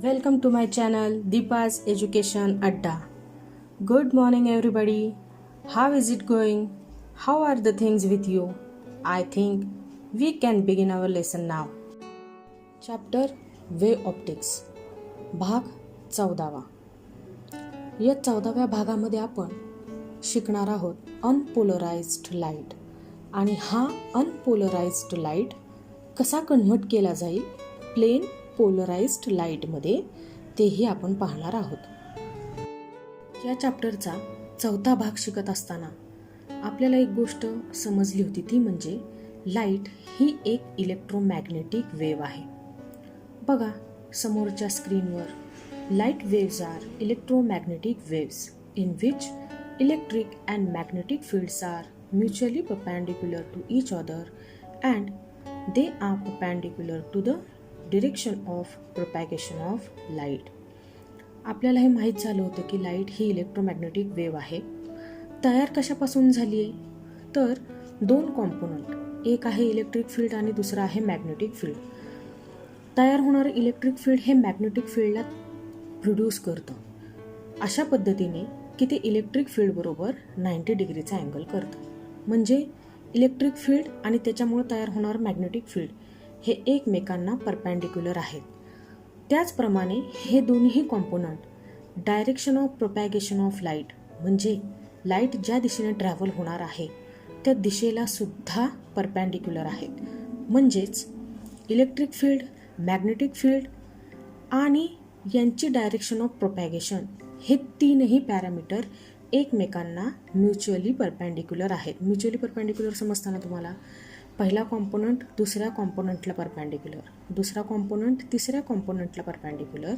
Welcome to my channel Deepa's Education Adda. Good morning everybody. How is it going? How are the things with you? I think we can begin our lesson now. Chapter Wave Optics भाग 14. या 14व्या भागामध्ये आपण शिकणार आहोत unpolarised light आणि हा unpolarised light कसा convert केला जाईल प्लेन पोलराइज्ड लाईटमध्ये तेही आपण पाहणार आहोत. या चॅप्टरचा 4था भाग शिकत असताना आपल्याला एक गोष्ट समजली होती, ती म्हणजे लाईट ही एक इलेक्ट्रोमॅग्नेटिक वेव्ह आहे. बघा समोरच्या स्क्रीनवर light waves are electromagnetic waves in which electric and magnetic fields are mutually perpendicular to each other and they are perpendicular to the direction of propagation of light. आपल्याला हे माहीत झालं होतं की लाईट ही इलेक्ट्रोमॅग्नेटिक वेव्ह आहे. तयार कशापासून झाली आहे तर दोन कॉम्पोनंट, एक आहे इलेक्ट्रिक फील्ड आणि दुसरा आहे मॅग्नेटिक फील्ड. तयार होणारं इलेक्ट्रिक फील्ड हे मॅग्नेटिक फील्डला प्रोड्यूस करतं अशा पद्धतीने की ते इलेक्ट्रिक फील्ड बरोबर 90 डिग्रीचा अँगल करतं. म्हणजे इलेक्ट्रिक फील्ड आणि त्याच्यामुळे तयार होणारं मॅग्नेटिक फील्ड हे एकमेकांना परपेंडिक्युलर आहेत. त्याचप्रमाणे हे दोन्ही component direction of propagation of light म्हणजे लाईट ज्या दिशेने ट्रॅव्हल होणार आहे त्या दिशेला सुद्धा परपेंडिक्युलर आहेत. म्हणजेच इलेक्ट्रिक फील्ड, मॅग्नेटिक फील्ड आणि यांची डायरेक्शन ऑफ प्रोपॅगेशन हे तीनही पॅरामीटर एकमेकांना म्युच्युअली परपेंडिक्युलर आहेत. म्युच्युअली परपेंडिक्युलर समजताना तुम्हाला पहिला कॉम्पोनंट दुसऱ्या कॉम्पोनंटला परपेंडिक्युलर, दुसरा कॉम्पोनंट तिसऱ्या कॉम्पोनंटला परपेंडिक्युलर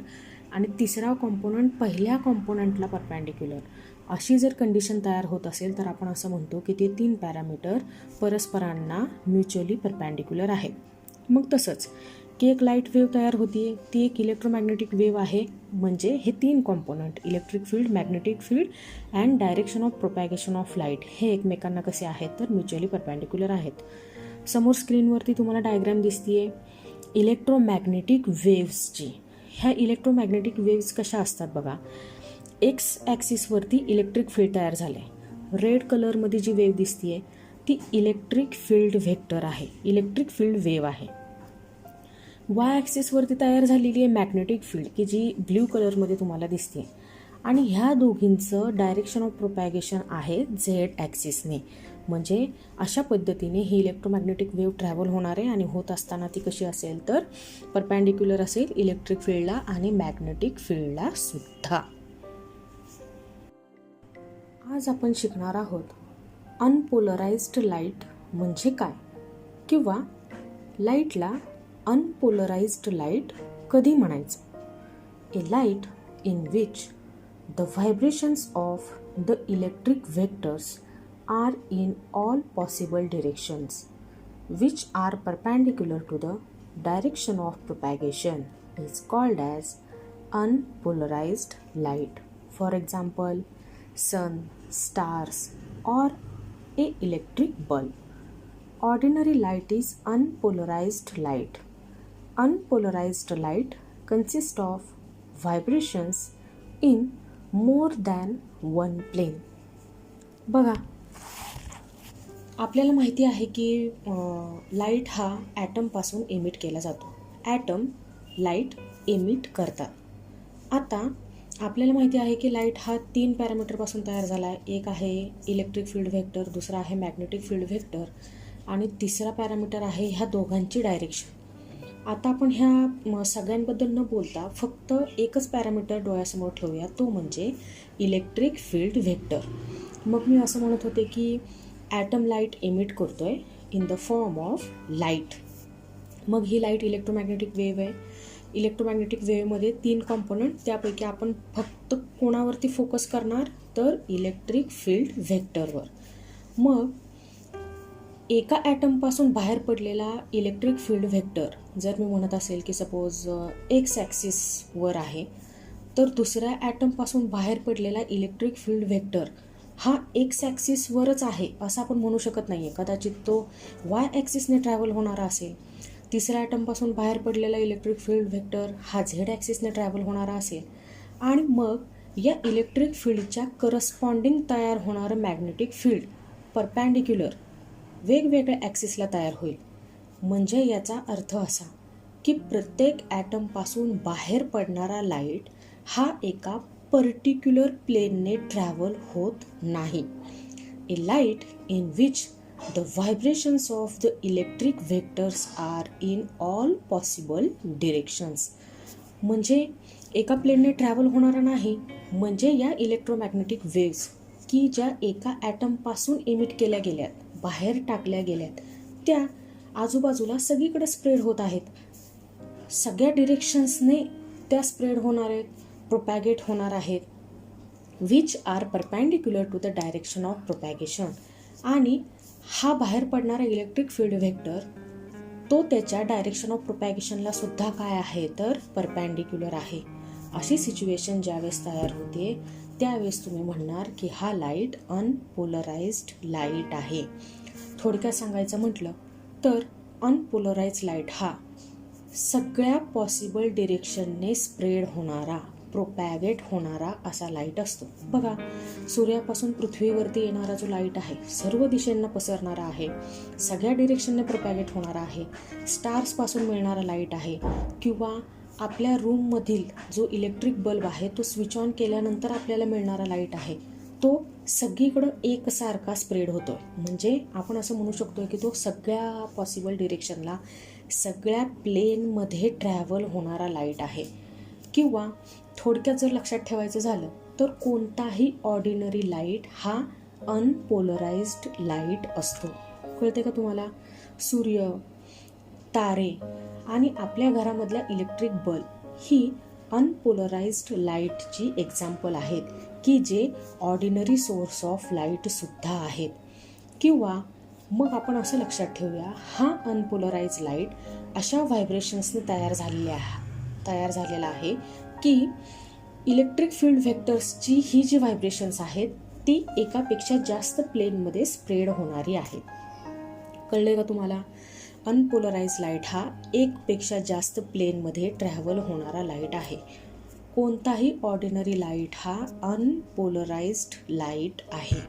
आणि तिसरा कॉम्पोनंट पहिल्या कॉम्पोनंटला परपेंडिक्युलर अशी जर कंडिशन तयार होत असेल तर आपण असं म्हणतो की ते तीन पॅरामीटर परस्परांना म्युच्युअली परपेंडिक्युलर आहेत. मग तसंच की एक लाईट वेव्ह तयार होतीये, ती एक इलेक्ट्रोमॅग्नेटिक वेव्ह आहे. म्हणजे हे तीन component electric field, magnetic field and direction of propagation of light हे एकमेकांना कसे आहेत तर म्युच्युअली परपेंडिक्युलर आहेत. समोर स्क्रीनवरती तुम्हाला डायग्रॅम दिसतीये इलेक्ट्रोमॅग्नेटिक वेव्सची. ह्या इलेक्ट्रोमॅग्नेटिक वेव्स कशा असतात बघा. एक्स ॲक्सिसवरती इलेक्ट्रिक फील्ड तयार झालं आहे. रेड कलरमध्ये जी वेव्ह दिसतीये ती इलेक्ट्रिक फील्ड व्हेक्टर आहे, इलेक्ट्रिक फील्ड वेव्ह आहे. वाय ॲक्सिसवरती तयार झालेली आहे मॅग्नेटिक फील्ड की जी ब्ल्यू कलरमध्ये तुम्हाला दिसते आणि ह्या दोघींचं डायरेक्शन ऑफ प्रोपॅगेशन आहे झेड ॲक्सिसने. म्हणजे अशा पद्धतीने ही इलेक्ट्रोमॅग्नेटिक वेव्ह ट्रॅव्हल होणार आहे आणि होत असताना ती कशी असेल तर परपेंडिक्युलर असेल इलेक्ट्रिक फील्डला आणि मॅग्नेटिक फील्डला सुद्धा. आज आपण शिकणार आहोत अनपोलराइज्ड लाईट म्हणजे काय किंवा लाईटला अनपोलराइज्ड लाईट कधी म्हणायचं. A light in which the vibrations of the electric vectors are in all possible directions which are perpendicular to the direction of propagation is called as unpolarized light. For example, sun, stars or a electric bulb. Ordinary light is unpolarized light. Unpolarized light consists of vibrations in more than one plane. बघा आपल्याला माहिती आहे की light हा ॲटमपासून emit केला जातो. Item light emit करतात. आता आपल्याला माहिती आहे की लाईट हा तीन पॅरामीटरपासून तयार झाला आहे. एक आहे इलेक्ट्रिक फील्ड व्हेक्टर, दुसरा आहे मॅग्नेटिक फील्ड व्हेक्टर आणि तिसरा पॅरामीटर आहे ह्या दोघांची डायरेक्शन. आता आपण ह्या सगळ्यांबद्दल न बोलता फक्त एकच पॅरामीटर डोळ्यासमोर ठेवूया, तो म्हणजे इलेक्ट्रिक फील्ड व्हेक्टर. मग मी असं म्हणत होते की ॲटम लाईट एमिट करतोय in the form of light. मग ही लाईट इलेक्ट्रोमॅग्नेटिक वेव्ह आहे. इलेक्ट्रोमॅग्नेटिक वेव्हमध्ये तीन कॉम्पोनंट, त्यापैकी आपण फक्त कोणावरती फोकस करणार तर इलेक्ट्रिक फील्ड व्हेक्टरवर. मग एका ॲटमपासून बाहेर पडलेला इलेक्ट्रिक फील्ड व्हेक्टर जर मी म्हणत असेल की सपोज एक्स ॲक्सिसवर आहे तर दुसऱ्या ॲटमपासून बाहेर पडलेला इलेक्ट्रिक फील्ड व्हेक्टर हा एक्स ॲक्सिसवरच आहे असं आपण म्हणू शकत नाही आहे. कदाचित तो वाय ॲक्सिसने ट्रॅव्हल होणारा असेल तिसऱ्या ॲटमपासून बाहेर पडलेला इलेक्ट्रिक फील्ड व्हेक्टर हा झेड ॲक्सिसने ट्रॅव्हल होणारा असेल आणि मग या इलेक्ट्रिक फील्डच्या करस्पॉन्डिंग तयार होणारं मॅग्नेटिक फील्ड परपॅन्डिक्युलर वेगवेगळ्या ॲक्सिसला तयार होईल. म्हणजे याचा अर्थ असा की प्रत्येक ॲटमपासून बाहेर पडणारा लाईट हा एका पर्टिक्युलर प्लेनने ट्रॅव्हल होत नाही. A light in which the vibrations of the electric vectors are in all possible directions. म्हणजे एका प्लेनने ट्रॅव्हल होणारा नाही, म्हणजे या इलेक्ट्रोमॅग्नेटिक वेव्स की ज्या एका ॲटमपासून इमिट केल्या गेल्यात, बाहेर टाकल्या गेल्यात, त्या आजूबाजूला सगळीकडे स्प्रेड होत आहेत. सगळ्या डिरेक्शन्सने त्या स्प्रेड होणार आहेत, प्रोपॅगेट होणार आहेत, which are perpendicular to the direction of propagation. आणि हा बाहेर पडणारा इलेक्ट्रिक फील्ड व्हेक्टर तो त्याच्या डायरेक्शन ऑफ प्रोपॅगेशनला सुद्धा काय आहे तर परपॅन्डिक्युलर आहे. अशी सिच्युएशन ज्यावेळेस तयार होते त्यावेळेस तुम्ही म्हणणार की हा लाईट अनपोलराइज्ड लाईट आहे. थोडक्यात सांगायचं म्हटलं तर अनपोलराइज लाईट हा सगळ्या पॉसिबल डिरेक्शनने स्प्रेड होणारा, प्रोपॅगेट होणारा असा लाईट असतो. बघा, सूर्यापासून पृथ्वीवरती येणारा जो लाईट आहे सर्व दिशेंना पसरणारा आहे, सगळ्या डिरेक्शनने प्रोपॅगेट होणारा आहे. स्टार्सपासून मिळणारा लाईट आहे किंवा आपल्या रूममधील जो इलेक्ट्रिक बल्ब आहे तो स्विच ऑन केल्यानंतर आपल्याला मिळणारा लाईट आहे, तो सगळीकडं एकसारखा स्प्रेड होतो. म्हणजे आपण असं म्हणू शकतो की तो सगळ्या पॉसिबल डिरेक्शनला, सगळ्या प्लेनमध्ये ट्रॅव्हल होणारा लाईट आहे. किंवा थोडक्यात जर लक्षात ठेवायचं झालं तर कोणताही ऑर्डिनरी लाईट हा अनपोलराइज्ड लाईट असतो. कळते का तुम्हाला? सूर्य, तारे आणि आपल्या घरामधला इलेक्ट्रिक बल्ब ही अनपोलराइज्ड लाईटची एक्झाम्पल आहेत की जे ऑर्डिनरी सोर्स ऑफ लाईट सुद्धा आहेत. किंवा मग आपण असं लक्षात ठेवूया, हा अनपोलराइज लाईट अशा व्हायब्रेशन्सने तयार झालेला आहे की इलेक्ट्रिक फील्ड व्हेक्टर्सची ही जी व्हायब्रेशन्स आहेत ती एकापेक्षा जास्त प्लेनमध्ये स्प्रेड होणारी आहेत. कळले का तुम्हाला? अनपोलराइज लाईट हा एकपेक्षा जास्त प्लेनमध्ये ट्रॅव्हल होणारा लाईट आहे. कोणताही ऑर्डिनरी लाईट हा अनपोलराइज्ड लाईट आहे.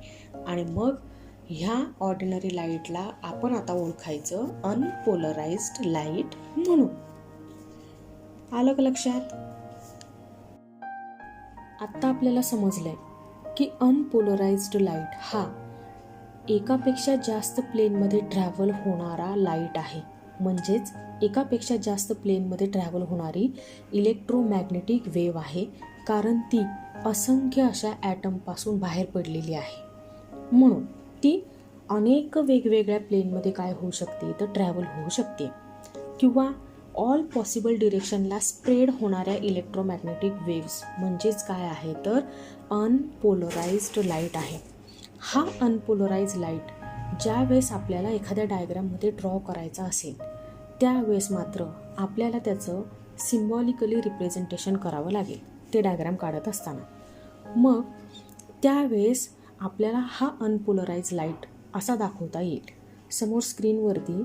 आणि मग ह्या ऑर्डिनरी लाईटला आपण आता ओळखायचं अनपोलराइज्ड लाईट म्हणून. आलं का लक्षात? आत्ता आपल्याला समजलंय की अनपोलराइज्ड लाईट हा एकापेक्षा जास्त प्लेनमध्ये ट्रॅव्हल होणारा लाईट आहे. म्हणजेच एकापेक्षा जास्त प्लेनमध्ये ट्रॅव्हल होणारी इलेक्ट्रोमॅग्नेटिक वेव्ह आहे, कारण ती असंख्य अशा ॲटमपासून बाहेर पडलेली आहे. म्हणून ती अनेक वेगवेगळ्या प्लेनमध्ये काय होऊ शकते तर ट्रॅव्हल होऊ शकते. किंवा ऑल पॉसिबल डिरेक्शनला स्प्रेड होणाऱ्या इलेक्ट्रोमॅग्नेटिक वेव्स म्हणजेच काय आहे तर अनपोलराइज्ड लाईट आहे. हा अनपोलराइज लाईट ज्यावेळेस आपल्याला एखाद्या डायग्राममध्ये ड्रॉ करायचा असेल त्यावेळेस मात्र आपल्याला त्याचं सिम्बॉलिकली रिप्रेझेंटेशन करावं लागेल ते डायग्राम काढत असताना. मग त्यावेळेस आपल्याला हा अनपोलराइज लाईट असा दाखवता येईल. समोर स्क्रीनवरती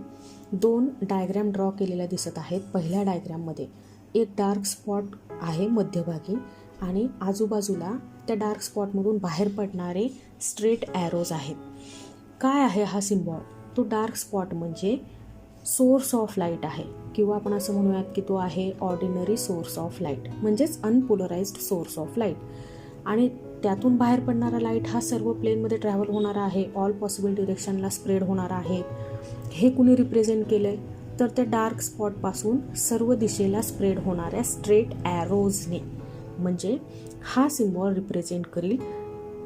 2 डायग्राम ड्रॉ केलेल्या दिसत आहेत. पहिल्या डायग्राममध्ये एक डार्क स्पॉट आहे मध्यभागी आणि आजूबाजूला त्या डार्क स्पॉटमधून बाहेर पडणारे स्ट्रेट ॲरोज आहेत. काय आहे हा सिम्बॉल? तो डार्क स्पॉट म्हणजे सोर्स ऑफ लाईट आहे किंवा आपण असं म्हणूयात की तो आहे ऑर्डिनरी सोर्स ऑफ लाईट, म्हणजेच अनपोलराइज्ड सोर्स ऑफ लाईट. आणि त्यातून बाहेर पडणारा लाईट हा सर्व प्लेनमध्ये ट्रॅव्हल होणारा आहे, ऑल पॉसिबल डिरेक्शनला स्प्रेड होणारा आहे. हे कुणी रिप्रेझेंट केलं आहे तर त्या डार्क स्पॉटपासून सर्व दिशेला स्प्रेड होणाऱ्या स्ट्रेट ॲरोजने. म्हणजे हा सिम्बॉल रिप्रेझेंट करेल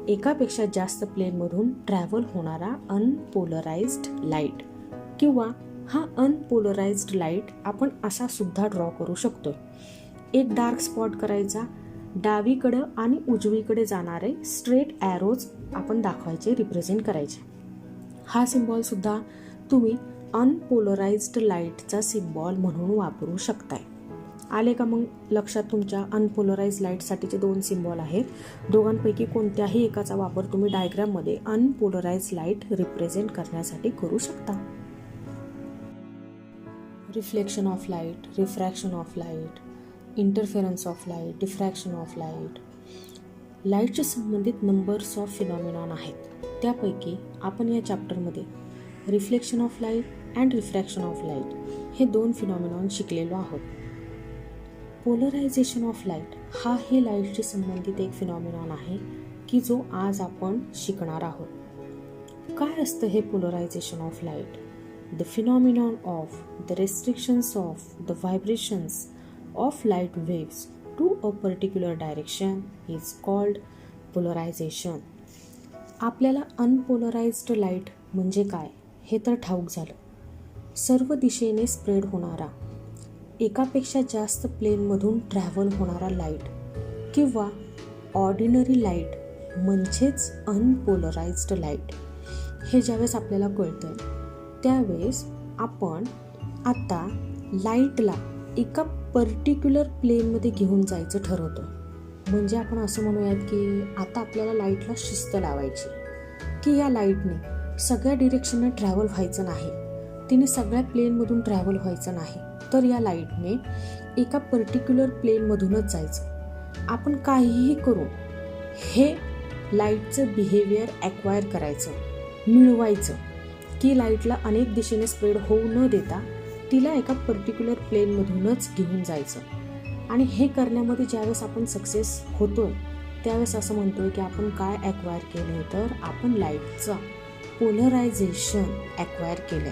एकापेक्षा जास्त प्लेनमधून ट्रॅव्हल होणारा अनपोलराइज्ड लाईट. किंवा हा अनपोलराइज्ड लाईट आपण असा सुद्धा ड्रॉ करू शकतो. एक डार्क स्पॉट करायचा, डावीकडं आणि उजवीकडे जाणारे स्ट्रेट ॲरोज आपण दाखवायचे, रिप्रेझेंट करायचे. हा सिम्बॉल सुद्धा तुम्ही अनपोलराइज्ड लाईटचा सिम्बॉल म्हणून वापरू शकताय. आले का मग लक्षात तुमच्या? अनपोलराइज लाईटसाठीचे 2 सिम्बॉल आहेत. दोघांपैकी कोणत्याही एकाचा वापर तुम्ही डायग्राममध्ये अनपोलराइज लाईट रिप्रेझेंट करण्यासाठी करू शकता. Reflection of light, refraction of light, interference of light, diffraction of light. लाईटशी संबंधित नंबर्स ऑफ फिनॉमिनॉन आहेत. त्यापैकी आपण या चॅप्टरमध्ये reflection of light and refraction of light हे 2 फिनॉमिनॉन शिकलेलो आहोत. पोलरायझेशन ऑफ लाईट हा हे लाईटशी संबंधित एक फिनॉमिनॉन आहे की जो आज आपण शिकणार आहोत. काय असतं हे polarization of light? The phenomenon of the restrictions of the vibrations of light waves to a particular direction is called polarization. आपल्याला अनपोलराइज्ड लाईट म्हणजे काय हे तर ठाऊक झालं. सर्व दिशेने स्प्रेड होणारा, एकापेक्षा जास्त प्लेनमधून ट्रॅव्हल होणारा लाईट किंवा ऑर्डिनरी लाईट म्हणजेच अनपोलराइज्ड लाईट. हे ज्यावेळेस आपल्याला कळतं त्यावेळेस आपण आता लाईटला एका पर्टिक्युलर प्लेनमध्ये घेऊन जायचं ठरवतो. म्हणजे आपण असं म्हणूयात की आता आपल्याला लाईटला शिस्त लावायची की या लाईटने सगळ्या डिरेक्शनने ट्रॅव्हल व्हायचं नाही, तिने सगळ्या प्लेनमधून ट्रॅव्हल व्हायचं नाही, तर या लाईटने एका पर्टिक्युलर प्लेनमधूनच जायचं. आपण काहीही करून हे लाईटचं बिहेवियर ॲक्वायर करायचं, मिळवायचं की लाईटला अनेक दिशेने स्प्रेड होऊ न देता तिला एका पर्टिक्युलर प्लेनमधूनच घेऊन जायचं. आणि हे करण्यामध्ये ज्यावेळेस आपण सक्सेस होतोय त्यावेळेस असं म्हणतोय की आपण काय ॲक्वायर केलं, तर आपण लाईटचा पोलरायझेशन ॲक्वायर केलं.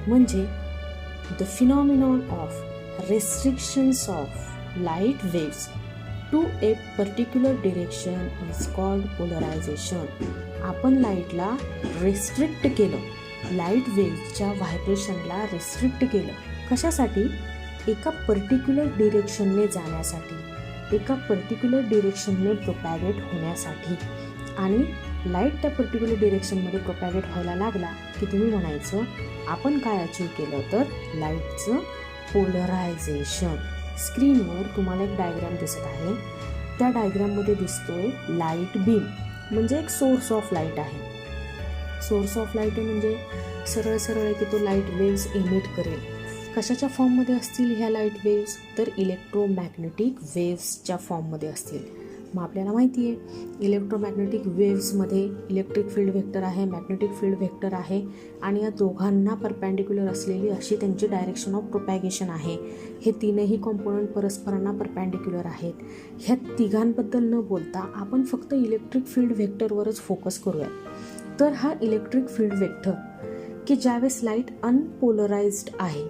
म्हणजे the phenomenon of restrictions of light waves to a particular direction is called polarization. आपण लाईटला रेस्ट्रिक्ट केलं, लाईट वेव्हच्या व्हायब्रेशनला रेस्ट्रिक्ट केलं. कशासाठी? एका पर्टिक्युलर डिरेक्शनने जाण्यासाठी, एका पर्टिक्युलर डिरेक्शनने प्रोपॅगेट होण्यासाठी. आणि लाईट त्या पर्टिक्युलर डिरेक्शनमध्ये प्रोपॅगेट व्हायला लागला की तुम्ही म्हणायचं आपण काय अचीव केलं, तर लाईटचं पोलरायझेशन. स्क्रीनवर तुम्हाला एक डायग्राम दिसत आहे. त्या डायग्राममध्ये दिसतोय लाईट बीम म्हणजे एक सोर्स ऑफ लाईट आहे. सोर्स ऑफ लाईट म्हणजे सरळ सरळ आहे की तो लाईट वेव्स एमिट करेल. कशाच्या फॉर्ममध्ये असतील ह्या लाईट वेव्स, तर इलेक्ट्रोमॅग्नेटिक वेव्सच्या फॉर्ममध्ये असतील. मग आपल्याला माहिती आहे इलेक्ट्रोमॅग्नेटिक वेव्समध्ये इलेक्ट्रिक फील्ड व्हेक्टर आहे, मॅग्नेटिक फील्ड व्हेक्टर आहे आणि या दोघांना परपॅन्डिक्युलर असलेली अशी त्यांची डायरेक्शन ऑफ प्रोपॅगेशन आहे. हे तीनही कॉम्पोनंट परस्परांना परपॅन्डिक्युलर आहेत. ह्या तिघांबद्दल न बोलता आपण फक्त इलेक्ट्रिक फील्ड व्हेक्टरवरच फोकस करूया. तर हा इलेक्ट्रिक फील्ड व्हेक्टर की ज्यावेळेस लाईट अनपोलराइज्ड आहे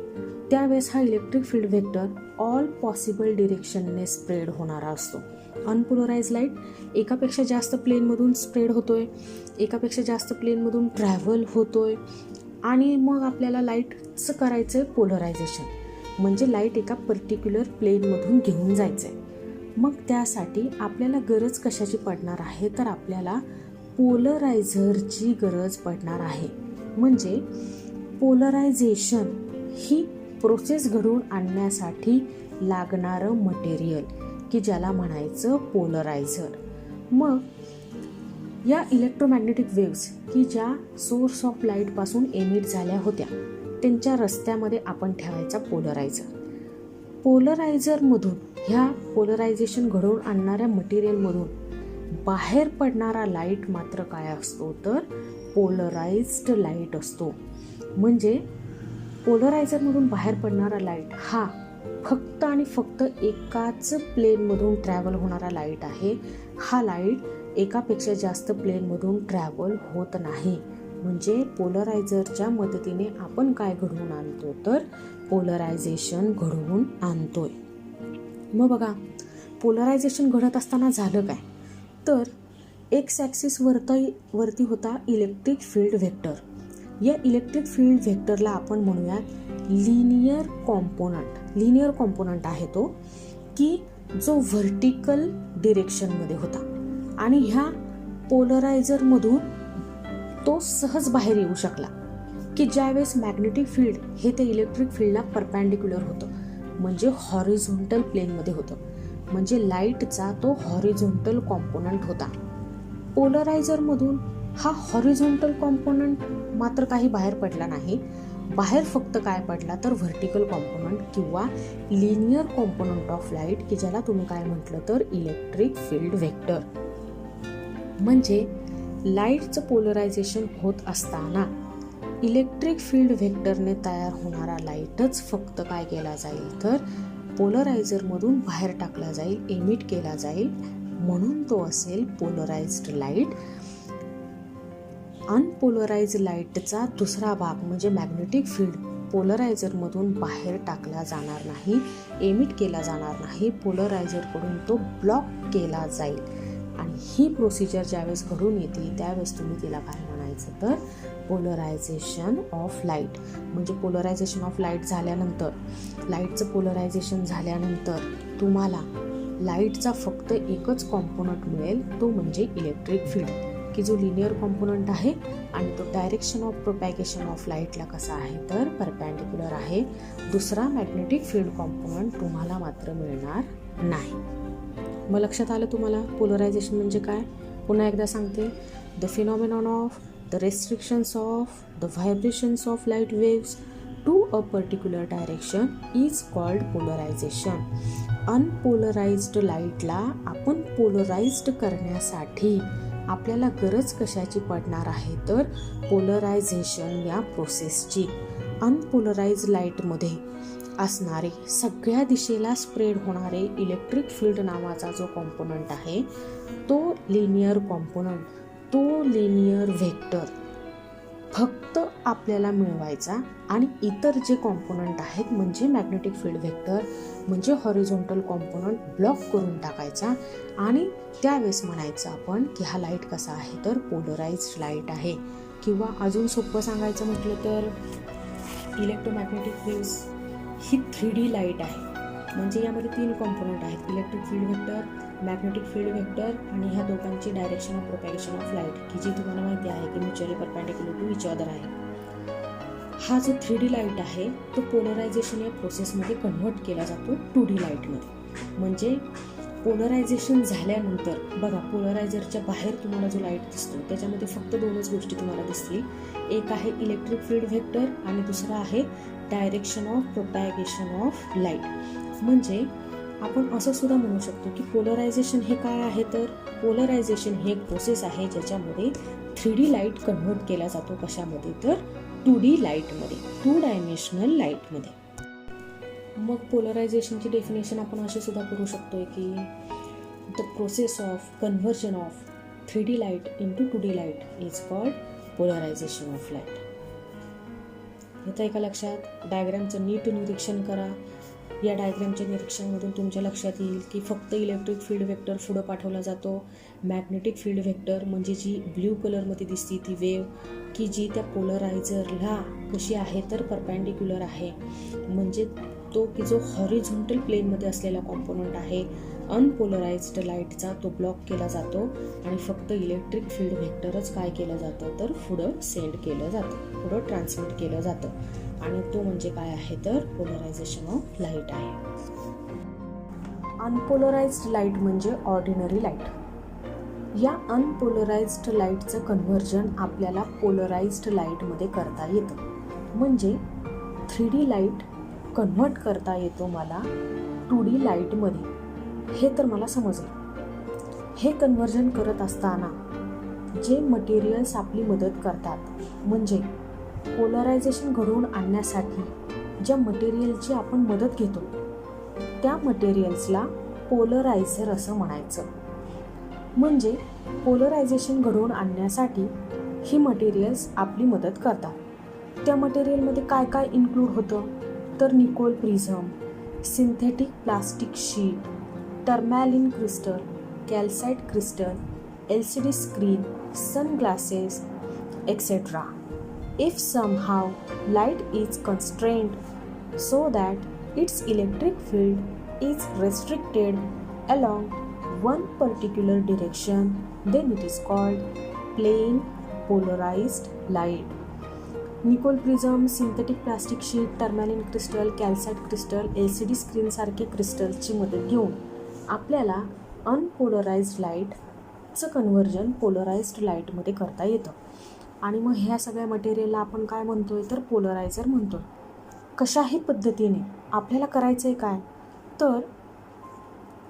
त्यावेळेस हा electric field vector all possible डिरेक्शनने स्प्रेड होणारा असतो. अनपोलराइज लाईट एकापेक्षा जास्त प्लेनमधून स्प्रेड होतोय, एकापेक्षा जास्त प्लेनमधून ट्रॅव्हल होतोय आणि मग आपल्याला लाईटचं करायचं आहे पोलरायझेशन. म्हणजे लाईट एका पर्टिक्युलर प्लेनमधून घेऊन जायचं आहे. मग त्यासाठी आपल्याला गरज कशाची पडणार आहे, तर आपल्याला पोलरायझरची गरज पडणार आहे. म्हणजे पोलरायझेशन ही प्रोसेस घडवून आणण्यासाठी लागणारं मटेरियल की ज्याला म्हणायचं पोलरायझर. मग या इलेक्ट्रोमॅग्नेटिक वेव्स की ज्या सोर्स ऑफ लाईटपासून एमिट झाल्या होत्या त्यांच्या रस्त्यामध्ये आपण ठेवायचा पोलरायझर. पोलरायझरमधून ह्या पोलरायझेशन घडवून आणणाऱ्या मटेरियलमधून बाहेर पडणारा लाईट मात्र काय असतो, तर पोलराइज्ड लाईट असतो. म्हणजे पोलरायझरमधून बाहेर पडणारा लाईट हा फक्त आणि फक्त एकाच प्लेनमधून ट्रॅव्हल होणारा लाईट आहे. हा लाईट एकापेक्षा जास्त प्लेनमधून ट्रॅव्हल होत नाही. म्हणजे पोलरायझरच्या मदतीने आपण काय घडवून आणतो, तर पोलरायझेशन घडवून आणतोय. मग बघा पोलरायझेशन घडत असताना झालं काय, तर एक्स ॲक्सिस वरती होता इलेक्ट्रिक फील्ड व्हेक्टर. या इलेक्ट्रिक फील्ड व्हेक्टरला आपण म्हणूयात लिनियर कॉम्पोनंट. लिनियर कॉम्पोनंट आहे तो की जो व्हर्टिकल डिरेक्शनमध्ये होता आणि ह्या पोलरायझरमधून तो सहज बाहेर येऊ शकला की ज्यावेळेस मॅग्नेटिक फील्ड हे ते इलेक्ट्रिक फील्डला परपॅन्डिक्युलर होतं, म्हणजे हॉरिझॉन्टल प्लेनमध्ये होतं. म्हणजे लाईटचा तो हॉरिझॉन्टल कॉम्पोनंट होता. पोलरायझरमधून हा हॉरिझॉन्टल कॉम्पोनंट मात्र काही बाहेर पडला नाही. बाहेर फक्त काय पडला तर व्हर्टिकल कॉम्पोनंट किंवा लिनियर कॉम्पोनंट ऑफ लाईट, की ज्याला तुम्ही काय म्हटलं तर इलेक्ट्रिक फील्ड व्हेक्टर. म्हणजे लाईटचं पोलरायझेशन होत असताना इलेक्ट्रिक फील्ड व्हेक्टरने तयार होणारा लाईटच फक्त काय केला जाईल तर पोलरायझरमधून बाहेर टाकला जाईल, एमिट केला जाईल, म्हणून तो असेल पोलराइज्ड लाईट. अनपोलराइज लाईटचा दुसरा भाग म्हणजे मॅग्नेटिक फील्ड पोलरायझरमधून बाहेर टाकला जाणार नाही, एमिट केला जाणार नाही, पोलरायझरकडून तो ब्लॉक केला जाईल. आणि ही प्रोसिजर ज्यावेळेस घडून येते त्यावेळेस तुम्ही तिला काय म्हणायचं तर पोलरायझेशन ऑफ लाईट. म्हणजे पोलरायझेशन ऑफ लाईट झाल्यानंतर, लाईटचं पोलरायझेशन झाल्यानंतर तुम्हाला लाईटचा फक्त एकच कॉम्पोनंट मिळेल, तो म्हणजे इलेक्ट्रिक फील्ड, की जो लिनियर कॉम्पोनंट आहे आणि तो डायरेक्शन ऑफ प्रोपॅगेशन ऑफ लाईटला कसा आहे तर परपॅन्डिक्युलर आहे. दुसरा मॅग्नेटिक फील्ड कॉम्पोनंट तुम्हाला मात्र मिळणार नाही. मग लक्षात आलं तुम्हाला पोलरायझेशन म्हणजे काय? पुन्हा एकदा सांगते. The phenomenon of the restrictions of the vibrations of light waves to a particular direction is called polarization. Unpolarized लाईटला आपण पोलराइज्ड करण्यासाठी आपल्याला गरज कशाची पडणार आहे तर पोलरायझेशन या प्रोसेसची. अनपोलराइज्ड लाईटमध्ये असणारे सगळ्या दिशेला स्प्रेड होणारे इलेक्ट्रिक फील्ड नावाचा जो कॉम्पोनंट आहे तो लिनियर कॉम्पोनंट, तो लिनियर व्हेक्टर फक्त आपल्याला मिळवायचा आणि इतर जे कॉम्पोनंट आहेत म्हणजे मॅग्नेटिक फील्ड व्हेक्टर म्हणजे हॉरिझॉन्टल कॉम्पोनंट ब्लॉक करून टाकायचा. आणि त्यावेळेस म्हणायचं आपण की हा लाईट कसा आहे तर पोलराइज्ड लाईट आहे. किंवा अजून सोपं सांगायचं म्हटलं तर इलेक्ट्रोमॅग्नेटिक वेव्स ही 3D लाईट आहे. म्हणजे यामध्ये 3 कॉम्पोनंट आहेत, electric field vector, magnetic field vector आणि ह्या दोघांची direction of propagation of light, की जी तुम्हाला माहिती आहे की mutually perpendicular to each other आहे. हा जो 3D लाईट आहे तो पोलरायझेशन या प्रोसेसमध्ये कन्व्हर्ट केला जातो 2D लाईटमध्ये. म्हणजे पोलरायझेशन झाल्यानंतर बघा, पोलरायझरच्या बाहेर तुम्हाला जो लाईट दिसतो त्याच्यामध्ये फक्त 2च गोष्टी तुम्हाला दिसतील. एक आहे इलेक्ट्रिक फील्ड व्हेक्टर आणि दुसरा आहे direction of propagation of light. म्हणजे आपण असं सुद्धा म्हणू शकतो की पोलरायझेशन हे काय आहे तर पोलरायझेशन हे एक प्रोसेस आहे ज्याच्यामध्ये 3D लाईट कन्व्हर्ट केला जातो कशामध्ये तर 2D लाईटमध्ये, 2 डायमेन्शनल लाईटमध्ये. मग पोलरायझेशनची डेफिनेशन आपण अशी सुद्धा करू शकतो की the process of conversion of 3D light into 2D light is called polarization of light. येतं एका लक्षात? डायग्रामचं नीट निरीक्षण करा. या डायग्रामच्या निरीक्षणामधून तुमच्या लक्षात येईल की फक्त इलेक्ट्रिक फील्ड व्हेक्टर पुढं पाठवला जातो. मॅग्नेटिक फील्ड व्हेक्टर म्हणजे जी ब्ल्यू कलरमध्ये दिसती ती वेव, की जी त्या पोलरायझरला कशी आहे तर परपॅन्डिक्युलर आहे. म्हणजे तो की जो हॉरिझॉन्टल प्लेनमध्ये असलेला कॉम्पोनंट आहे अनपोलराइज्ड लाईटचा तो ब्लॉक केला जातो आणि फक्त इलेक्ट्रिक फील्ड व्हेक्टरच काय केलं जातं तर पुढं सेंड केलं जातं, पुढं ट्रान्समिट केलं जातं. आणि तो म्हणजे काय आहे तर पोलरायझेशन ऑफ लाईट आहे. अनपोलराइज्ड लाईट म्हणजे ऑर्डिनरी लाईट. या अनपोलराइज्ड लाईटचं कन्व्हर्जन आपल्याला पोलराइज्ड लाईटमध्ये करता येतं. म्हणजे 3D लाईट कन्व्हर्ट करता येतो मला 2D लाईटमध्ये, हे तर मला समजलं. हे कन्व्हर्जन करत असताना जे मटेरियल्स आपली मदत करतात म्हणजे पोलरायझेशन घडवून आणण्यासाठी ज्या मटेरियलची आपण मदत घेतो त्या मटेरियल्सला पोलरायझर असं म्हणायचं. म्हणजे पोलरायझेशन घडवून आणण्यासाठी ही मटेरियल्स आपली मदत करतात. त्या मटेरियलमध्ये काय काय इन्क्लूड होतं तर Nicol prism, synthetic plastic sheet, tourmaline crystal, calcite crystal, LCD screen, sunglasses etc. If somehow light is constrained so that its electric field is restricted along one particular direction, then it is called plain polarized light. Nicol prism, synthetic plastic sheet, tourmaline crystal, calcite crystal, LCD स्क्रीनसारखे क्रिस्टल्सची मदत घेऊन आपल्याला unpolarised लाईटचं conversion polarised लाईटमध्ये करता येतं. आणि मग ह्या सगळ्या मटेरियलला आपण काय म्हणतोय तर पोलरायझर म्हणतोय. कशाही पद्धतीने आपल्याला करायचं आहे काय तर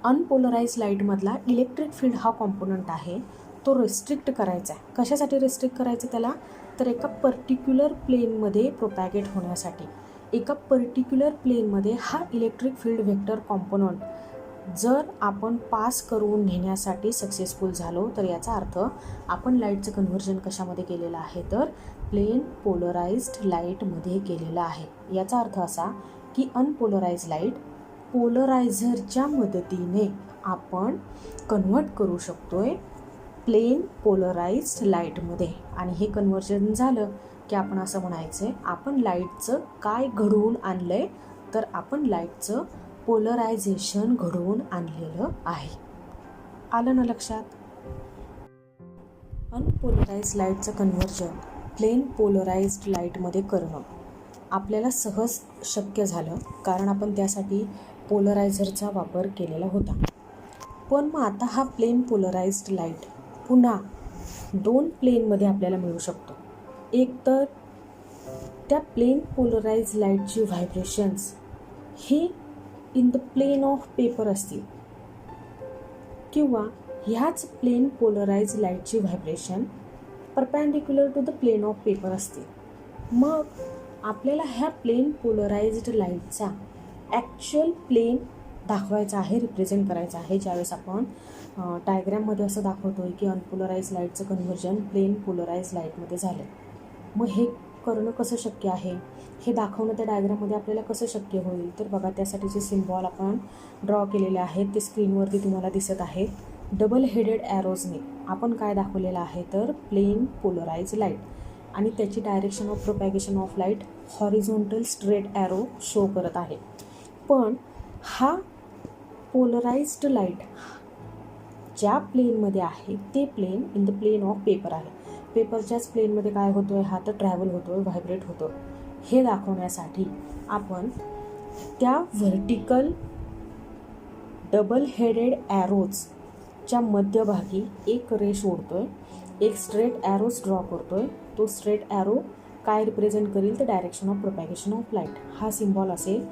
अनपोलराइज लाईटमधला इलेक्ट्रिक फील्ड हा कॉम्पोनंट आहे तो रिस्ट्रिक्ट करायचा आहे. कशासाठी रिस्ट्रिक्ट करायचं त्याला तर एका पर्टिक्युलर प्लेनमध्ये प्रोपॅगेट होण्यासाठी. एका पर्टिक्युलर प्लेनमध्ये हा इलेक्ट्रिक फील्ड व्हेक्टर कॉम्पोनंट जर आपण पास करून घेण्यासाठी सक्सेसफुल झालो तर याचा अर्थ आपण लाईटचं कन्व्हर्जन कशामध्ये केलेलं आहे तर प्लेन पोलराइज्ड लाईटमध्ये केलेलं आहे. याचा अर्थ असा की अनपोलराइज लाईट पोलरायझरच्या मदतीने आपण कन्व्हर्ट करू शकतोय प्लेन पोलराइज्ड लाईटमध्ये. आणि हे कन्व्हर्जन झालं की आपण असं म्हणायचं आहे आपण लाईटचं काय घडवून आणलं आहे तर आपण लाईटचं पोलरायझेशन घडवून आणलेलं आहे. आलं ना लक्षात? अनपोलराइज्ड लाईटचं कन्व्हर्जन प्लेन पोलराइज्ड लाईटमध्ये करणं आपल्याला सहज शक्य झालं कारण आपण त्यासाठी पोलरायझरचा वापर केलेला होता. पण मग आता हा प्लेन पोलराइज्ड लाईट पुन्हा दोन प्लेनमध्ये आपल्याला मिळू शकतो. एक तर त्या प्लेन पोलराइज्ड लाईटची व्हायब्रेशन्स ही in the plane of paper असतील किंवा ह्याच प्लेन पोलराइज्ड लाईटची vibration perpendicular to the plane of paper असतील. मग आपल्याला ह्या प्लेन पोलराइज्ड लाईटचा ॲक्च्युअल प्लेन दाखवायचा आहे, रिप्रेझेंट करायचा आहे. ज्यावेळेस आपण डायग्रॅममध्ये असं दाखवतो आहे की अनपोलराइज लाईटचं कन्व्हर्जन प्लेन पोलराइज लाईटमध्ये झालं. मग हे करणं कसं शक्य आहे हे दाखवणं त्या डायग्रॅममध्ये आपल्याला कसं शक्य होईल तर बघा त्यासाठीचे सिम्बॉल आपण ड्रॉ केलेले आहेत ते स्क्रीनवरती तुम्हाला दिसत आहेत. डबल हेडेड ॲरोजने आपण काय दाखवलेलं आहे तर प्लेन पोलराइज लाईट आणि त्याची direction of propagation of light horizontal straight arrow show करत आहे. पण हा पोलराइज्ड लाईट ज्या प्लेनमध्ये आहे ते plane in the plane of paper आहे. पेपरच्याच प्लेनमध्ये काय होतो आहे हा तर ट्रॅव्हल होतो आहे, व्हायब्रेट होतो. हे दाखवण्यासाठी आपण त्या व्हर्टिकल डबल हेडेड ॲरोजच्या मध्यभागी एक रे सोडतो आहे, एक स्ट्रेट ॲरोज ड्रॉ करतो आहे. तो स्ट्रेट ॲरो काय रिप्रेझेंट करेल तर direction of propagation of light. हा सिम्बॉल असेल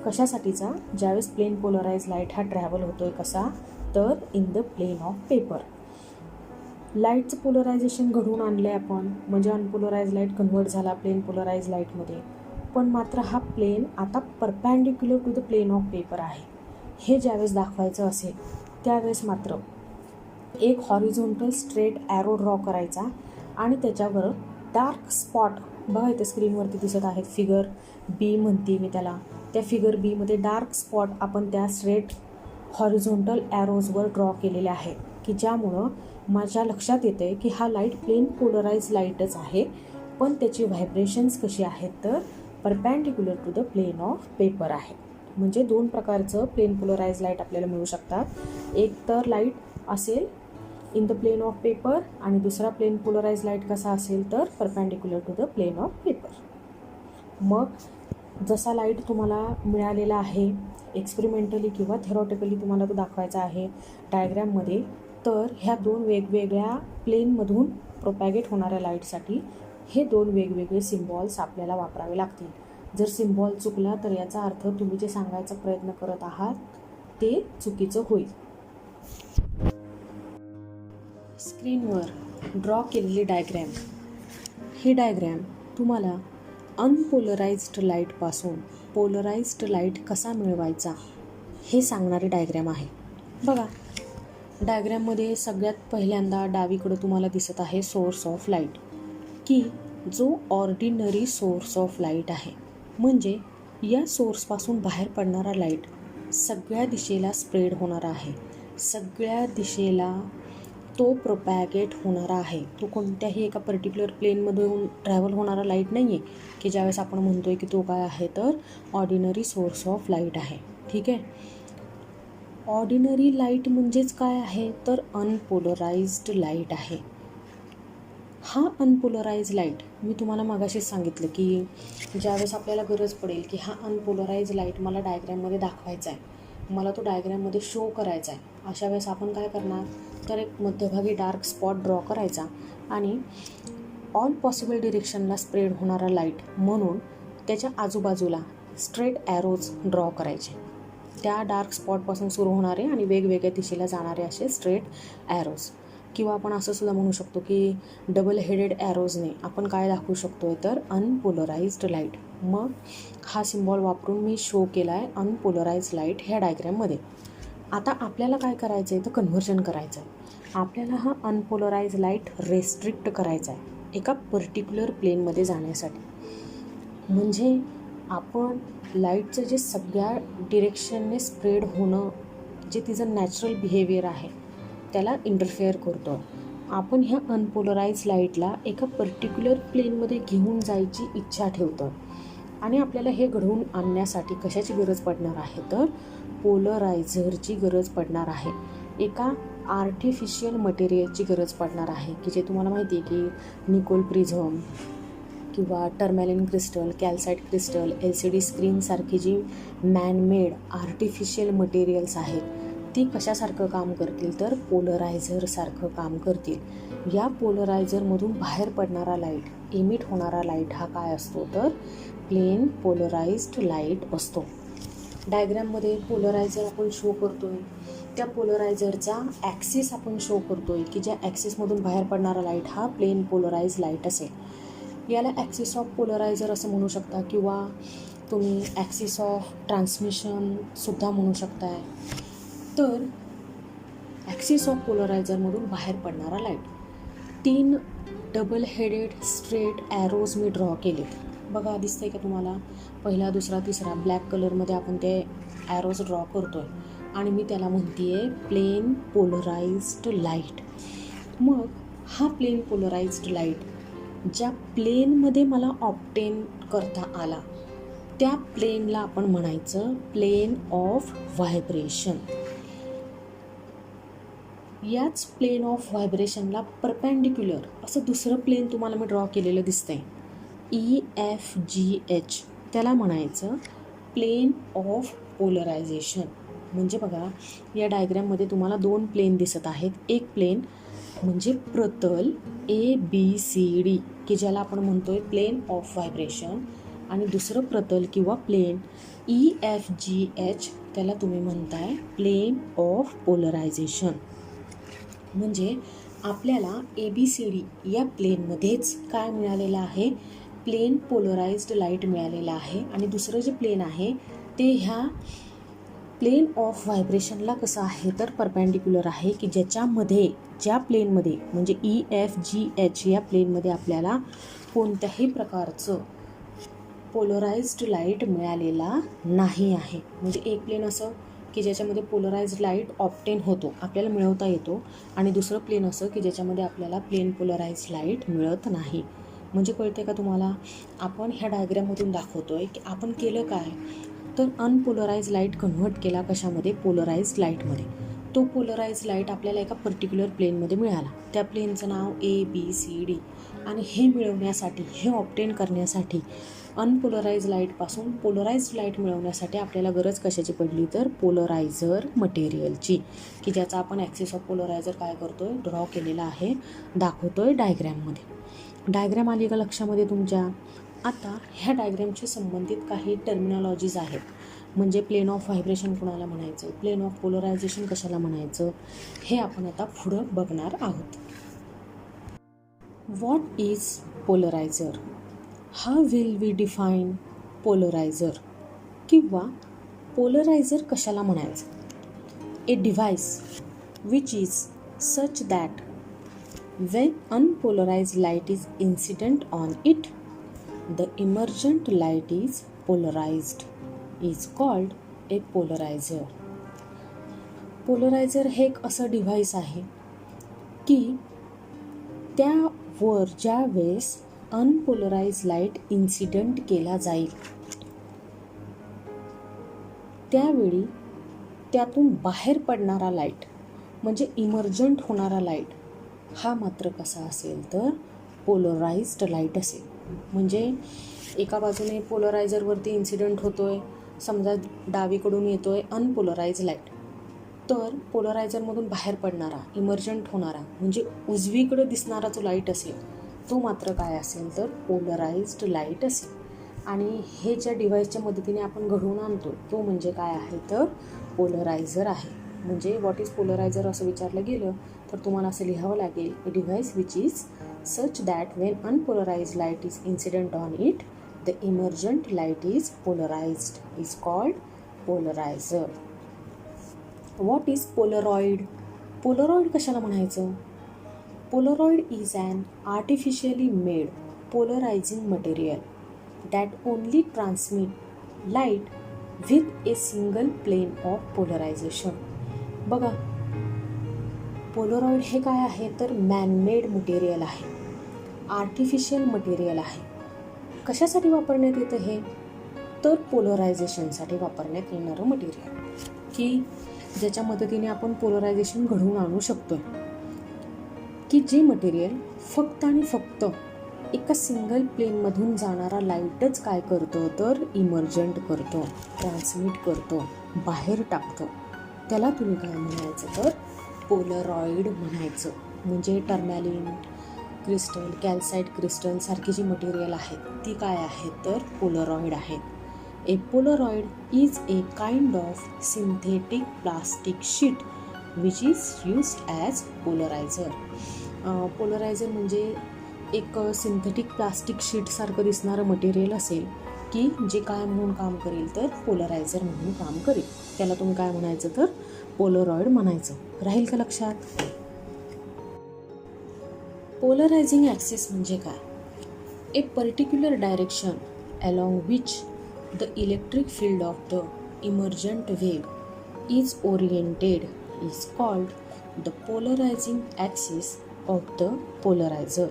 कशासाठीचा ज्यावेळेस प्लेन पोलराइज लाईट हा ट्रॅव्हल होतो आहे कसा तर in the plane of paper. लाईटचं पोलरायझेशन घडवून आणलं आहे आपण म्हणजे अनपोलराइज लाईट कन्व्हर्ट झाला प्लेन पोलराइज लाईटमध्ये. पण मात्र हा प्लेन आता perpendicular to the plane of paper आहे. हे ज्यावेळेस दाखवायचं असेल त्यावेळेस मात्र एक हॉरिझॉन्टल स्ट्रेट ॲरो ड्रॉ करायचा आणि त्याच्यावर डार्क स्पॉट बघा इथे स्क्रीनवरती दिसत आहेत फिगर बी म्हणते मी त्याला. त्या फिगर बीमध्ये डार्क स्पॉट आपण त्या स्ट्रेट हॉरिझॉन्टल ॲरोजवर ड्रॉ केलेले आहे की ज्यामुळं माझ्या लक्षात येतं आहे की हा लाईट प्लेन पोलराइज लाईटच आहे पण त्याची व्हायब्रेशन्स कशी आहेत तर perpendicular to the plane of paper आहे. म्हणजे दोन प्रकारचं प्लेन पोलराइज लाईट आपल्याला मिळू शकतात. एक तर लाईट असेल in the plane of paper आणि दुसरा प्लेन पोलराइज लाईट कसा असेल तर perpendicular to the plane of paper. मग जसा लाईट तुम्हाला मिळालेला आहे एक्सपेरिमेंटली किंवा थेरॉटिकली तुम्हाला तो दाखवायचा आहे डायग्रॅममध्ये तर ह्या दोन वेगवेगळ्या प्लेनमधून प्रोपॅगेट होणाऱ्या लाईटसाठी हे दोन वेगवेगळे सिम्बॉल्स आपल्याला वापरावे लागतील. जर सिम्बॉल चुकला तर याचा अर्थ तुम्ही जे सांगायचा प्रयत्न करत आहात ते चुकीचं होईल. स्क्रीनवर ड्रॉ केलेली डायग्रॅम ही डायग्रॅम तुम्हाला अनपोलराइज्ड लाईटपासून पोलराइज्ड लाईट कसा मिळवायचा हे सांगणारी डायग्रॅम आहे. बघा डायग्रॅममध्ये सगळ्यात पहिल्यांदा डावीकडं तुम्हाला दिसत आहे सोर्स ऑफ लाईट की जो ऑर्डिनरी सोर्स ऑफ लाईट आहे. म्हणजे या सोर्सपासून बाहेर पडणारा लाईट सगळ्या दिशेला स्प्रेड होणारा आहे, सगळ्या दिशेला तो प्रोपॅगेट होणारा आहे. तो कोणत्याही एका पर्टिक्युलर प्लेनमधून ट्रॅव्हल होणारा लाईट नाही आहे की ज्यावेळेस आपण म्हणतो आहे की तो काय आहे तर ऑर्डिनरी सोर्स ऑफ लाईट आहे. ठीक आहे. ऑर्डिनरी लाईट म्हणजेच काय आहे तर अनपोलराइज्ड लाईट आहे. हा अनपोलराइज लाईट मी तुम्हाला मागाशीच सांगितलं की ज्यावेळेस आपल्याला गरज पडेल की हा अनपोलराइज लाईट मला डायग्रॅममध्ये दाखवायचा आहे, मला तो डायग्रॅममध्ये शो करायचा आहे, अशा वेळेस आपण काय करणार तर एक मध्यभागी डार्क स्पॉट ड्रॉ करायचा आणि ऑल पॉसिबल डिरेक्शनला स्प्रेड होणारा लाईट, म्हणून त्याच्या आजूबाजूला स्ट्रेट ॲरोज ड्रॉ करायचे. त्या डार्क स्पॉटपासून सुरू होणारे आणि वेगवेगळ्या दिशेला जाणारे असे स्ट्रेट ॲरोज. किंवा आपण असं सुद्धा म्हणू शकतो की डबल हेडेड ॲरोजने आपण काय दाखवू शकतो तर अनपोलराइज्ड लाईट. मग हा सिम्बॉल वापरून मी शो केला आहे अनपोलराइज्ड लाईट ह्या डायग्रॅममध्ये. आता आपल्याला काय करायचं आहे तर कन्व्हर्जन करायचं आहे. आपल्याला हा अनपोलराइज्ड लाईट रेस्ट्रिक्ट करायचा आहे एका पर्टिक्युलर प्लेनमध्ये जाण्यासाठी. म्हणजे आपण लाईटचं जे सगळ्या डिरेक्शनने स्प्रेड होणं, जे तिचं नॅचरल बिहेवियर आहे त्याला इंटरफेअर करतो. आपण ह्या अनपोलराइज्ड लाईटला एका पर्टिक्युलर प्लेनमध्ये घेऊन जायची इच्छा ठेवतो. आणि आपल्याला हे घडवून आणण्यासाठी कशाची गरज पडणार आहे तर पोलरायझरची गरज पडणार आहे. एका आर्टिफिशियल मटेरियलची गरज पडणार आहे की जे तुम्हाला माहिती आहे की निकोल प्रिझम किंवा टर्मॅलिन क्रिस्टल, कॅल्साइट क्रिस्टल, LCD स्क्रीनसारखी जी मॅनमेड आर्टिफिशियल मटेरियल्स आहेत ती कशासारखं काम करतील तर पोलरायझरसारखं काम करतील. या पोलरायझरमधून बाहेर पडणारा लाईट, एमिट होणारा लाईट हा काय असतो तर प्लेन पोलराइज्ड लाईट असतो. डायग्रॅममध्ये पोलरायझर आपण शो करतो आहे. त्या पोलरायझरचा ॲक्सिस आपण शो करतो आहे की ज्या ॲक्सिसमधून बाहेर पडणारा लाईट हा प्लेन पोलराइज्ड लाईट असेल. याला ॲक्सिस ऑफ पोलरायझर असं म्हणू शकता किंवा तुम्ही ॲक्सिस ऑफ ट्रान्समिशनसुद्धा म्हणू शकताय. तर ॲक्सिस ऑफ पोलरायझरमधून बाहेर पडणारा light, 3 double headed straight arrows मी ड्रॉ केले. बघा दिसतंय का तुम्हाला? पहिला, दुसरा, तिसरा ब्लॅक कलरमध्ये आपण ते ॲरोज ड्रॉ करतो आहे आणि मी त्याला म्हणते आहे प्लेन पोलराइज्ड लाईट. मग हा प्लेन पोलराइज्ड लाईट ज्या प्लेनमध्ये मला ऑब्टेन करता आला त्या प्लेनला आपण म्हणायचं प्लेन ऑफ व्हायब्रेशन. याच प्लेन ऑफ व्हायब्रेशनला परपेंडिक्युलर असं दुसरं प्लेन तुम्हाला मी ड्रॉ केलेलं दिसतंय EFGH. त्याला म्हणायचं प्लेन ऑफ पोलरायझेशन. म्हणजे बघा या डायग्रॅममध्ये तुम्हाला 2 प्लेन दिसत आहेत. एक प्लेन म्हणजे प्रतल ABCD की ज्याला आपण म्हणतोय प्लेन ऑफ व्हायब्रेशन, आणि दुसरं प्रतल किंवा प्लेन EFGH त्याला तुम्ही म्हणताय प्लेन ऑफ पोलरायझेशन. म्हणजे आपल्याला ABCD या प्लेनमध्येच काय मिळालेलं आहे प्लेन पोलराइज्ड लाईट मिळालेला आहे. आणि दुसरं जे प्लेन आहे ते ह्या प्लेन ऑफ व्हायब्रेशनला कसं आहे तर परपेंडिक्युलर आहे की ज्याच्यामध्ये ज्या प्लेनमध्ये म्हणजे EFGH या प्लेनमध्ये आपल्याला कोणत्याही प्रकारचं पोलराइज्ड लाईट मिळालेला नाही आहे. म्हणजे एक प्लेन असं की ज्याच्यामध्ये पोलराइज्ड लाईट ऑब्टेन होतो, आपल्याला मिळवता येतो, आणि दुसरं प्लेन असं की ज्याच्यामध्ये आपल्याला प्लेन पोलराइज्ड लाईट मिळत नाही. म्हणजे कळते का तुम्हाला? आपण ह्या डायग्रॅममधून दाखवतो आहे की आपण केलं काय तर अनपोलराइज्ड लाईट कन्व्हर्ट केला कशामध्ये पोलराइज्ड लाईटमध्ये. तो पोलराइज्ड लाईट आपल्याला एका पर्टिक्युलर प्लेनमध्ये मिळाला. त्या प्लेनचं नाव ABCD. आणि हे मिळवण्यासाठी, हे ऑब्टेन करण्यासाठी अनपोलराइज्ड लाईटपासून पोलराइज्ड लाईट मिळवण्यासाठी आपल्याला गरज कशाची पडली तर पोलरायझर मटेरियलची, की ज्याचा आपण ॲक्सिस ऑफ पोलरायझर काय करतो आहे ड्रॉ केलेला आहे, दाखवतो आहे डायग्रॅममध्ये. डायग्रॅम आली का लक्षामध्ये तुमच्या? आता ह्या डायग्रॅमशी संबंधित काही टर्मिनॉलॉजीज आहेत. म्हणजे प्लेन ऑफ व्हायब्रेशन कोणाला म्हणायचं, प्लेन ऑफ पोलरायझेशन कशाला म्हणायचं, हे आपण आता पुढं बघणार आहोत. What is polarizer? How will we define polarizer? किंवा पोलरायझर कशाला म्हणायचं? A device which is such that when unpolarized light is incident on it, the emergent light is polarized, is called a polarizer. पोलरायझर हे एक असं device आहे की त्यावर ज्या वेळेस अनपोलराइज्ड लाईट इन्सिडेंट केला जाईल त्यावेळी त्यातून बाहेर पडणारा लाईट म्हणजे इमर्जंट होणारा लाईट हा मात्र कसा असेल तर पोलराइज्ड लाईट असेल. म्हणजे एका बाजूने पोलरायझरवरती इन्सिडेंट होतो आहे, समजा डावीकडून येतो आहे अनपोलराइज्ड लाईट, तर पोलरायझरमधून बाहेर पडणारा इमर्जंट होणारा म्हणजे उजवीकडे दिसणारा जो लाईट असेल तो मात्र काय असेल तर पोलराइज्ड लाईट असेल. आणि हे ज्या डिव्हाइसच्या मदतीने आपण घडवून आणतो तो म्हणजे काय आहे तर पोलरायझर आहे. म्हणजे व्हॉट इज पोलरायझर असं विचारलं गेलं तर तुम्हाला असं लिहावं लागेल, a device which is such that when unpolarized light is incident on it the emergent light is polarized is called polarizer. What is polaroid? Polaroid कशाला म्हणायचं? Polaroid is an artificially made polarizing material that only transmit light with a single plane of polarization. बघा, Polaroid हे काय आहे तर man-made material आहे, artificial material आहे. कशासाठी वापरण्यात येतं हे तर पोलरायझेशनसाठी वापरण्यात येणारं मटेरियल, की ज्याच्या मदतीने आपण पोलरायझेशन घडवून आणू शकतो, की जे मटेरियल फक्त आणि फक्त एका सिंगल प्लेनमधून जाणारा लाईटच काय करतो तर इमर्जंट करतो, ट्रान्समिट करतो, बाहेर टाकतो. त्याला तुम्ही काय म्हणायचं तर पोलरॉइड म्हणायचं. म्हणजे टर्मॅलिन क्रिस्टल, कॅल्साइट क्रिस्टल सारखी जी मटेरियल आहेत ती काय आहेत तर पोलरॉइड आहेत. A polaroid is a kind of synthetic plastic sheet which is used as polarizer. Polarizer म्हणजे एक सिंथेटिक प्लास्टिक शीटसारखं दिसणारं मटेरियल असेल की जे काय म्हणून काम करेल तर पोलरायझर म्हणून काम करेल. त्याला तुम्ही काय म्हणायचं तर पोलरॉइड म्हणायचं. राहील का लक्षात? पोलरायझिंग ॲक्सिस म्हणजे काय? A particular direction along which the electric field of the emergent wave is oriented is called the polarizing axis of the polarizer.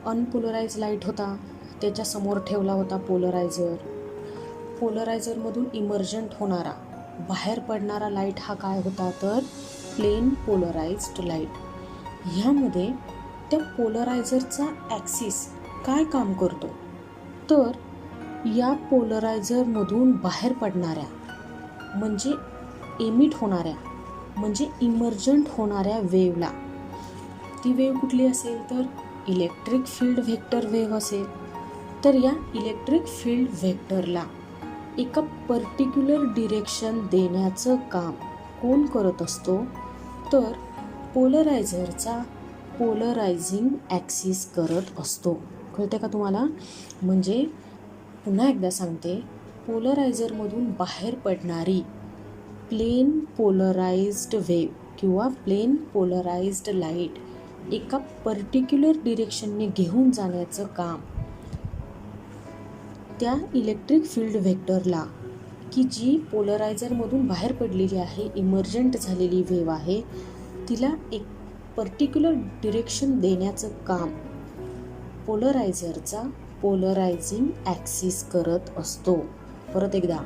Unpolarize light होता, त्याच्यासमोर ठेवला होता पोलरायझर. पोलरायझरमधून इमर्जंट होणारा, बाहेर पडणारा लाईट हा काय होता तर प्लेन पोलराइज्ड लाईट. ह्यामध्ये त्या पोलरायझरचा ॲक्सिस काय काम करतो तर या पोलरायझरमधून बाहेर पडणाऱ्या म्हणजे एमिट होणाऱ्या म्हणजे इमर्जंट होणाऱ्या वेव्हला, ती वेव्ह कुठली असेल तर इलेक्ट्रिक फील्ड व्हेक्टर वेव्ह असेल, तर या इलेक्ट्रिक फील्ड व्हेक्टरला एका पर्टिक्युलर डिरेक्शन देण्याचं काम कोण करत असतो तर पोलरायझरचा पोलरायझिंग ॲक्सिस करत असतो. कळते का तुम्हाला? म्हणजे पुन्हा एकदा सांगते, पोलरायझरमधून बाहेर पडणारी प्लेन पोलराइज्ड वेव्ह किंवा प्लेन पोलराइज्ड लाईट एका पर्टिक्युलर डिरेक्शनने घेऊन जाण्याचं काम त्या इलेक्ट्रिक फील्ड व्हेक्टरला, की जी पोलरायझरमधून बाहेर पडलेली आहे, इमर्जंट झालेली वेव्ह आहे, तिला एक पर्टिक्युलर डिरेक्शन देण्याचं काम पोलरायझरचा पोलरायझिंग ॲक्सिस करत असतो. परत एकदा,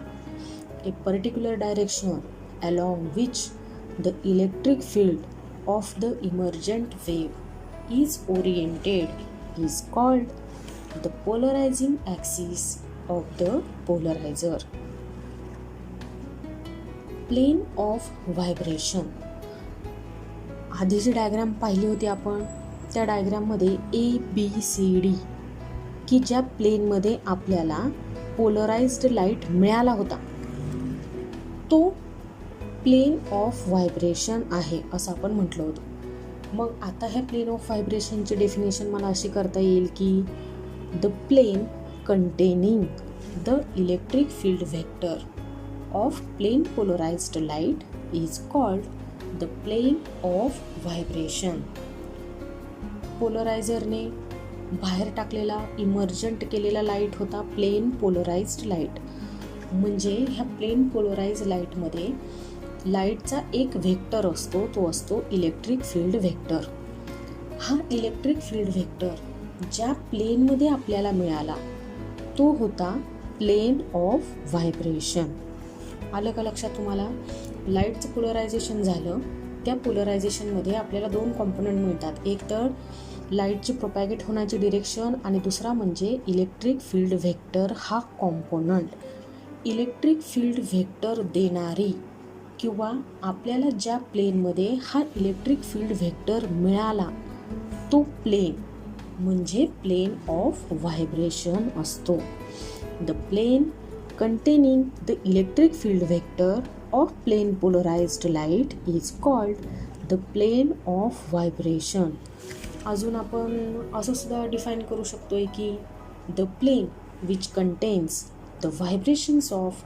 a particular direction along which the electric field of the emergent wave is oriented is called the polarizing axis of the polarizer. Plane of vibration. आधी जी डायग्राम पाहिली होती आपण, त्या डायग्राममध्ये ABCD की ज्या प्लेनमध्ये आपल्याला पोलराइज्ड लाईट मिळाला होता तो प्लेन ऑफ व्हायब्रेशन आहे असं आपण म्हटलं होतं. मग आता ह्या प्लेन ऑफ व्हायब्रेशनची डेफिनेशन मला अशी करता येईल की the plane containing the electric field vector of plane polarized light is called the plane of vibration. पोलरायझरने बाहेर टाकलेला इमर्जंट केलेला लाईट होता प्लेन पोलराइज्ड लाईट. म्हणजे ह्या प्लेन पोलराइज्ड लाईटमध्ये लाईटचा एक व्हेक्टर असतो, तो असतो इलेक्ट्रिक फील्ड व्हेक्टर. हा इलेक्ट्रिक फील्ड व्हेक्टर ज्या प्लेनमध्ये आपल्याला मिळाला तो होता प्लेन ऑफ व्हायब्रेशन. आलं का लक्षात तुम्हाला? लाईटचं पोलरायझेशन झालं, त्या पोलरायझेशनमध्ये आपल्याला दोन कॉम्पोनंट मिळतात, एक तर लाईटची प्रोपॅगेट होण्याची डिरेक्शन आणि दुसरा म्हणजे इलेक्ट्रिक फील्ड व्हेक्टर हा कॉम्पोनंट. इलेक्ट्रिक फील्ड व्हेक्टर देणारी किंवा आपल्याला ज्या प्लेनमध्ये हा इलेक्ट्रिक फील्ड व्हेक्टर मिळाला तो प्लेन म्हणजे प्लेन ऑफ व्हायब्रेशन असतो. The plane containing the electric field vector of plane polarized light is called the plane of vibration. अजून आपण असं सुद्धा डिफाईन करू शकतोय की the plane which contains the vibrations of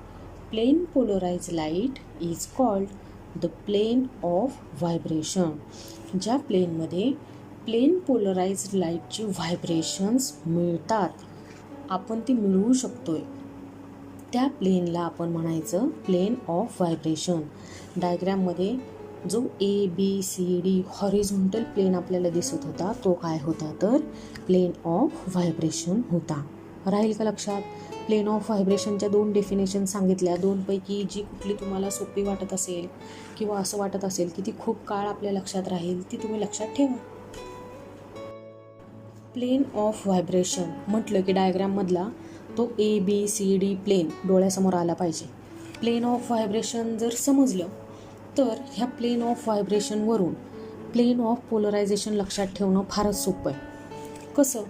plane polarized light is called the plane of vibration. ज्या प्लेनमध्ये plain polarized लाईटची व्हायब्रेशन्स मिळतात, आपण ती मिळवू शकतोय, त्या प्लेनला आपण म्हणायचं प्लेन ऑफ व्हायब्रेशन. डायग्राममध्ये जो ABCD हॉरिझॉन्टल प्लेन आपल्याला दिसत होता तो काय होता तर प्लेन ऑफ व्हायब्रेशन होता. राहील का लक्षात? प्लेन ऑफ व्हायब्रेशनच्या 2 डेफिनेशन सांगितल्या. 2पैकी जी कुठली तुम्हाला सोपी वाटत असेल किंवा असं वाटत असेल की ती खूप काळ आपल्या लक्षात राहील ती तुम्ही लक्षात ठेवा. प्लेन ऑफ व्हायब्रेशन म्हटलं की डायग्राममधला तो ABCD प्लेन डोळ्यासमोर आला पाहिजे. प्लेन ऑफ व्हायब्रेशन जर समजलं तर ह्या प्लेन ऑफ व्हायब्रेशनवरून प्लेन ऑफ पोलरायझेशन लक्षात ठेवणं फारच सोपं आहे. कसं?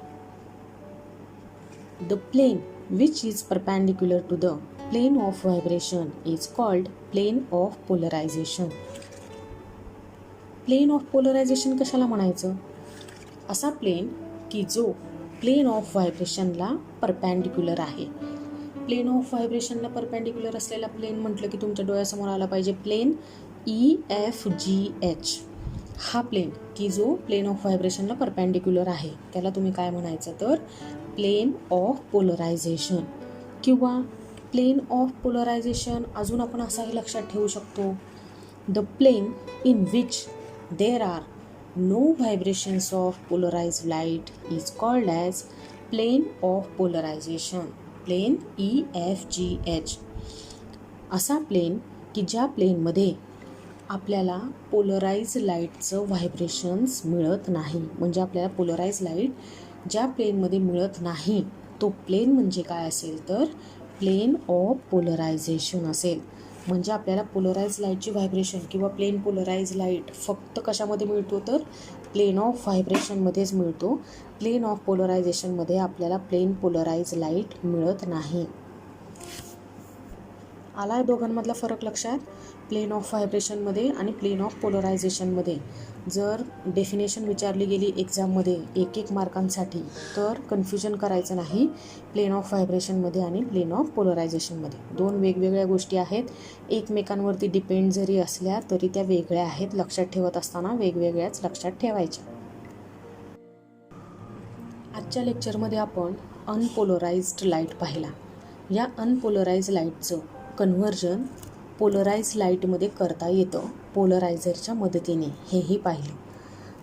The plane which is perpendicular to the plane of vibration is called plane of polarization. Plane of polarization कशाला म्हणायचं? असा प्लेन की जो प्लेन ऑफ व्हायब्रेशनला परपॅन्डिक्युलर आहे. प्लेन ऑफ व्हायब्रेशनला परपॅन्डिक्युलर असलेला प्लेन म्हटलं की तुमच्या डोळ्यासमोर आला पाहिजे प्लेन EFGH. हा प्लेन की जो प्लेन ऑफ व्हायब्रेशनला परपॅन्डिक्युलर आहे त्याला तुम्ही काय म्हणायचं तर प्लेन ऑफ पोलरायझेशन किंवा प्लेन ऑफ पोलरायझेशन. अजून आपण असाही लक्षात ठेवू शकतो the plane in which there are no vibrations of polarized light is called as plane of polarization. Plane EFGH. असा प्लेन की ज्या प्लेनमध्ये आपल्याला पोलराइज लाईटचं व्हायब्रेशन्स मिळत नाही, म्हणजे आपल्याला पोलराइज लाईट ज्या प्लेनमध्ये मिळत नाही तो प्लेन म्हणजे काय असेल तर प्लेन ऑफ पोलरायझेशन असेल. म्हणजे आपल्याला पोलराइज लाईटची व्हायब्रेशन किंवा प्लेन पोलराइज लाईट फक्त कशामध्ये मिळतो तर प्लेन ऑफ व्हायब्रेशनमध्येच मिळतो. प्लेन ऑफ पोलरायझेशनमध्ये आपल्याला प्लेन पोलराइज लाईट मिळत नाही. आला आहे दोघांमधला फरक लक्षात? प्लेन ऑफ व्हायब्रेशनमध्ये आणि प्लेन ऑफ पोलरायझेशनमध्ये जर डेफिनेशन विचारली गेली एक्झाममध्ये 1-1 मार्कांसाठी तर कन्फ्युजन करायचं नाही. प्लेन ऑफ व्हायब्रेशनमध्ये आणि प्लेन ऑफ पोलरायझेशनमध्ये 2 वेगवेगळ्या गोष्टी आहेत. एकमेकांवरती डिपेंड जरी असल्या तरी त्या वेगळ्या आहेत. लक्षात ठेवत असताना वेगवेगळ्याच लक्षात ठेवायच्या. आजच्या लेक्चरमध्ये आपण अनपोलराइज्ड लाईट पाहिला. या अनपोलराइज लाईटचं कन्व्हर्जन पोलराइज लाईटमध्ये करता येतं पोलरायझरच्या मदतीने, हेही पाहिलं.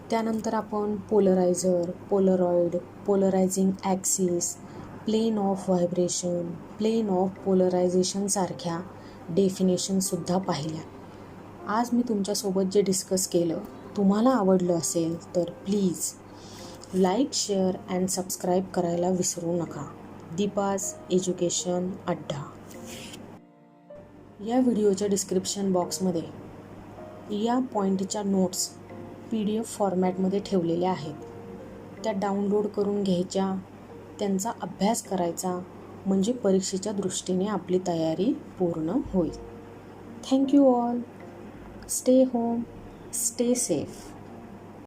त्यानंतर आपण polarizer, polaroid, polarizing axis, plane of vibration, plane of polarization सारख्या डेफिनेशनसुद्धा पाहिल्या. आज मी तुमच्यासोबत जे डिस्कस केलं तुम्हाला आवडलं असेल तर please like, share and subscribe करायला विसरू नका. दीपाज एज्युकेशन अड्डा. या व्हिडिओच्या डिस्क्रिप्शन बॉक्समध्ये या पॉईंटच्या नोट्स PDF फॉर्मॅटमध्ये ठेवलेल्या आहेत. त्या डाउनलोड करून घ्यायच्या, त्यांचा अभ्यास करायचा, म्हणजे परीक्षेच्या दृष्टीने आपली तयारी पूर्ण होईल. Thank you all. Stay home, stay safe.